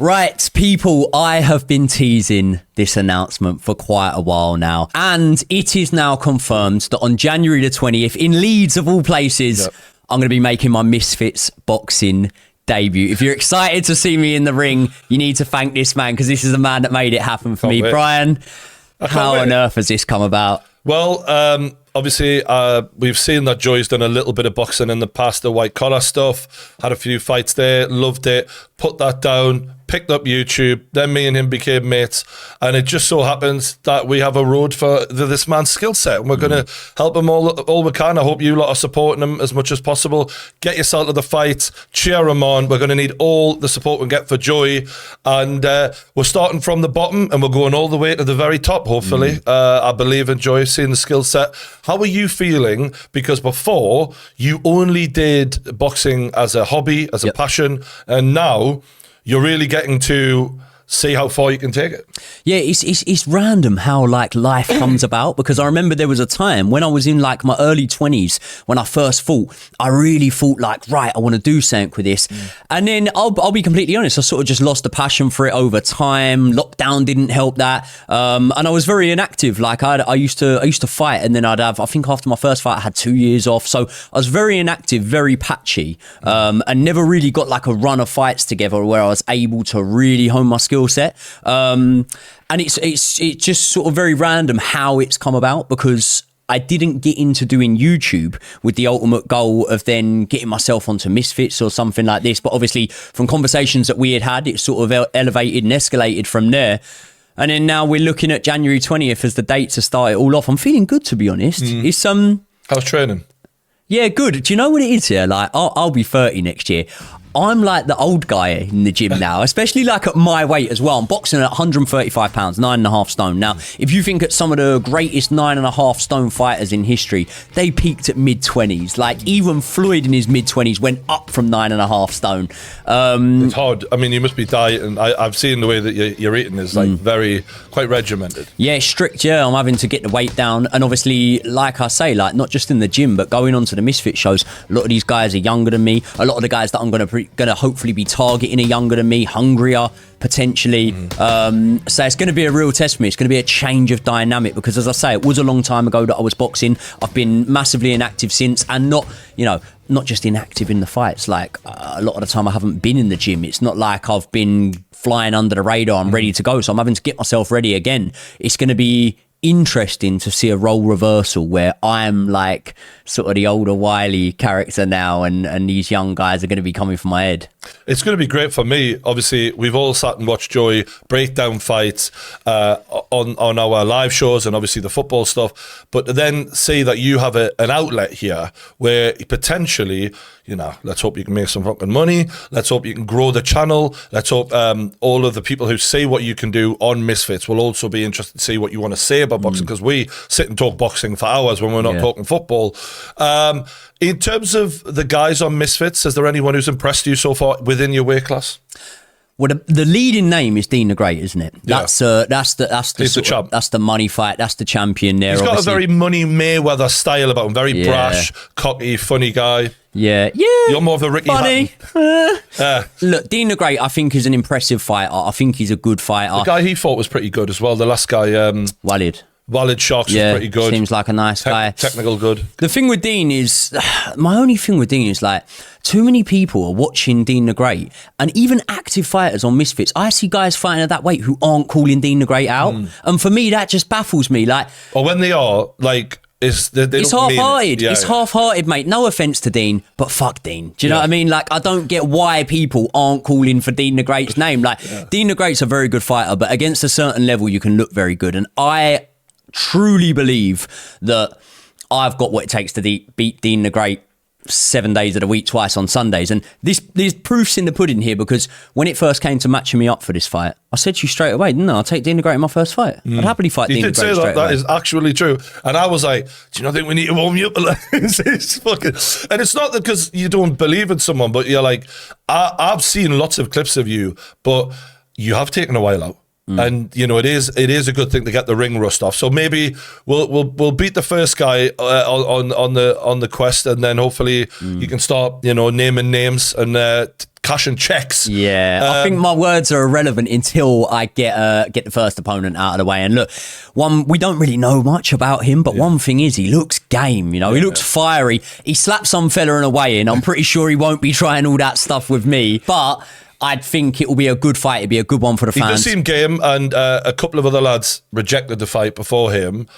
Right, people, I have been teasing this announcement for quite a while now, and it is now confirmed that on January the 20th, in Leeds of all places, I'm going to be making my Misfits Boxing debut. If you're excited to see me in the ring, you need to thank this man, because this is the man that made it happen for me. Brian, how on earth has this come about? Well, obviously, we've seen that Joy's done a little bit of boxing in the past, the white collar stuff, had a few fights there, loved it, put that down, picked up YouTube, then me and him became mates, and it just so happens that we have a road for this man's skill set, and we're going to help him all we can. I hope you lot are supporting him as much as possible. Get yourself to the fight, cheer him on. We're going to need all the support we can get for Joy, and we're starting from the bottom, and we're going all the way to the very top, hopefully. I believe in Joy, seeing the skill set. How are you feeling? Because before, you only did boxing as a hobby, as a passion, and now you're really getting to see how far you can take it. Yeah, it's random how like life comes about, because I remember there was a time when I was in like my early 20s when I first fought. I really thought like, right, I want to do something with this. And then I'll be completely honest, I sort of just lost the passion for it over time. Lockdown didn't help that. And I was very inactive. Like I used to fight, and then I'd have, I think after my first fight, I had 2 years off. So I was very inactive, very patchy, and never really got like a run of fights together where I was able to really hone my skill set. And it's just sort of very random how it's come about, because I didn't get into doing YouTube with the ultimate goal of then getting myself onto Misfits or something like this. But obviously from conversations that we had, it sort of elevated and escalated from there. And then now we're looking at January 20th as the date to start it all off. I'm feeling good, to be honest. It's How's training? Yeah, good. Do you know what it is here? Like, I'll be 30 next year. I'm like the old guy in the gym now, especially like at my weight as well. I'm boxing at 135 pounds, 9.5 stone. Now, if you think at some of the greatest 9.5 stone fighters in history, they peaked at mid-20s. Like even Floyd in his mid-20s went up from 9.5 stone. It's hard. I mean, you must be dieting. I've seen the way that you're eating is like quite regimented. Yeah, strict. Yeah, I'm having to get the weight down. And obviously, like I say, like not just in the gym, but going on to the Misfit shows, a lot of these guys are younger than me. A lot of the guys that I'm going to hopefully be targeting are younger than me, hungrier potentially. So it's going to be a real test for me. It's going to be a change of dynamic, because as I say, it was a long time ago that I was boxing. I've been massively inactive since, and not just inactive in the fights. Like a lot of the time I haven't been in the gym. It's not like I've been flying under the radar. I'm ready to go. So I'm having to get myself ready again. It's going to be interesting to see a role reversal where I'm like sort of the older wily character now, and these young guys are going to be coming for my head. It's going to be great for me. Obviously, we've all sat and watched Joy break down fights on our live shows, and obviously the football stuff, but then see that you have an outlet here where potentially, let's hope you can make some fucking money. Let's hope you can grow the channel. Let's hope all of the people who see what you can do on Misfits will also be interested to see what you want to say about boxing, because we sit and talk boxing for hours when we're not talking football. In terms of the guys on Misfits, is there anyone who's impressed you so far within your weight class? Well, the leading name is Dean the Great, isn't it? That's He's the champ. That's the money fight. That's the champion there. He's got a very Money Mayweather style about him. Very brash, cocky, funny guy. Yeah. You're more of a Ricky funny. Look, Dean the Great, I think, is an impressive fighter. I think he's a good fighter. The guy he fought was pretty good as well. The last guy, Walid Sharks was pretty good. Seems like a nice guy. Technical good. The thing with Dean is, my only thing with Dean is like, too many people are watching Dean the Great, and even active fighters on Misfits. I see guys fighting at that weight who aren't calling Dean the Great out. And for me, that just baffles me. Like, or when they are, like, it's half-hearted. It's half-hearted, mate. No offense to Dean, but fuck Dean. Do you know what I mean? Like, I don't get why people aren't calling for Dean the Great's name. Like, Dean the Great's a very good fighter, but against a certain level, you can look very good. And I truly believe that I've got what it takes to beat Dean the Great 7 days of the week, twice on Sundays. And there's proofs in the pudding here, because when it first came to matching me up for this fight, I said to you straight away, didn't I? I'll take Dean the Great in my first fight. I'd happily fight Dean the Great straight away. You did say that is actually true. And I was like, do you not think we need to warm you up? It's fucking... And it's not because you don't believe in someone, but you're like, I've seen lots of clips of you, but you have taken a while out. And you know, it is a good thing to get the ring rust off. So maybe we'll beat the first guy on the quest, and then hopefully you can start, you know, naming names and cashing checks. Yeah, I think my words are irrelevant until I get the first opponent out of the way. And look, we don't really know much about him, but one thing is, he looks game. You know, he looks fiery. He slapped some fella in a weigh-in. I'm pretty sure he won't be trying all that stuff with me, but I think it will be a good fight. It'll be a good one for the fans. He does seem game, and a couple of other lads rejected the fight before him.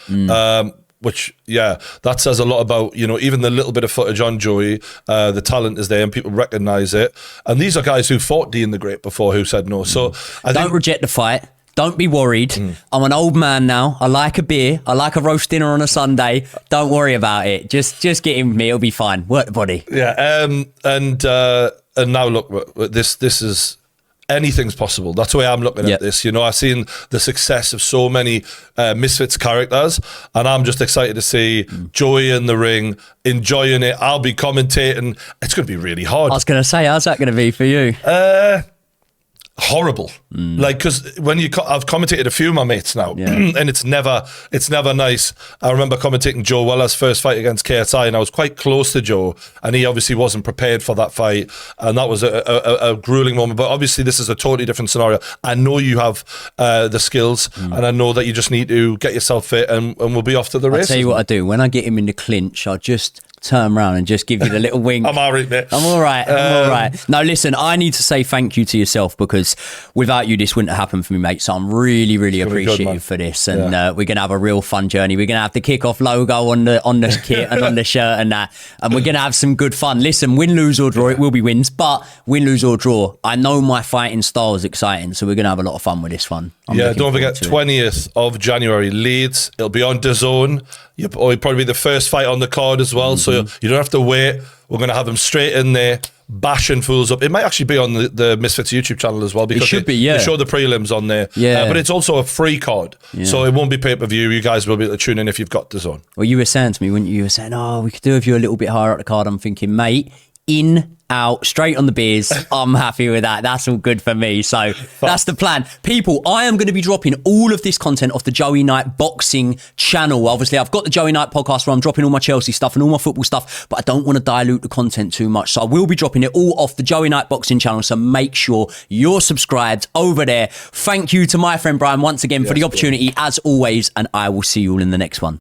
Which, that says a lot about, you know, even the little bit of footage on Joey, the talent is there and people recognise it. And these are guys who fought Dean the Great before who said no. So don't reject the fight. Don't be worried. I'm an old man now. I like a beer. I like a roast dinner on a Sunday. Don't worry about it. Just get in with me. It'll be fine. Work the body. Yeah. And now look, this is... anything's possible. That's the way I'm looking at this. You know, I've seen the success of so many Misfits characters, and I'm just excited to see Joey in the ring, enjoying it. I'll be commentating. It's going to be really hard. I was going to say, how's that going to be for you? Horrible. Like, because when I've commentated a few of my mates now, and it's never nice. I remember commentating Joe Weller's first fight against KSI, and I was quite close to Joe, and he obviously wasn't prepared for that fight, and that was a grueling moment. But obviously this is a totally different scenario. I know you have the skills, and I know that you just need to get yourself fit, and we'll be off to the races. I'll tell you what I do. When I get him in the clinch, I'll just turn around and just give you the little wink. I'm all right, mate. I'm all right. Now, listen, I need to say thank you to yourself, because without you, this wouldn't have happened for me, mate. So I'm really, really appreciative for this. And we're going to have a real fun journey. We're going to have the kickoff logo on the kit and on the shirt and that. And we're going to have some good fun. Listen, win, lose or draw, it will be wins, but win, lose or draw, I know my fighting style is exciting. So we're going to have a lot of fun with this one. Don't forget, 20th of January, Leeds. It'll be on DAZN. It'll probably be the first fight on the card as well, so you don't have to wait. We're going to have them straight in there, bashing fools up. It might actually be on the Misfits YouTube channel as well, because it should be, they show the prelims on there. But it's also a free card, so it won't be pay-per-view. You guys will be able to tune in if you've got DAZN. Well, you were saying to me, weren't you? You were saying, we could do with you a little bit higher up the card. I'm thinking, mate, in, out, straight on the beers. I'm happy with that. That's all good for me. So that's the plan. People, I am going to be dropping all of this content off the Joey Knight Boxing channel. Obviously, I've got the Joey Knight podcast where I'm dropping all my Chelsea stuff and all my football stuff, but I don't want to dilute the content too much. So I will be dropping it all off the Joey Knight Boxing channel. So make sure you're subscribed over there. Thank you to my friend Brian once again for the opportunity, as always, and I will see you all in the next one.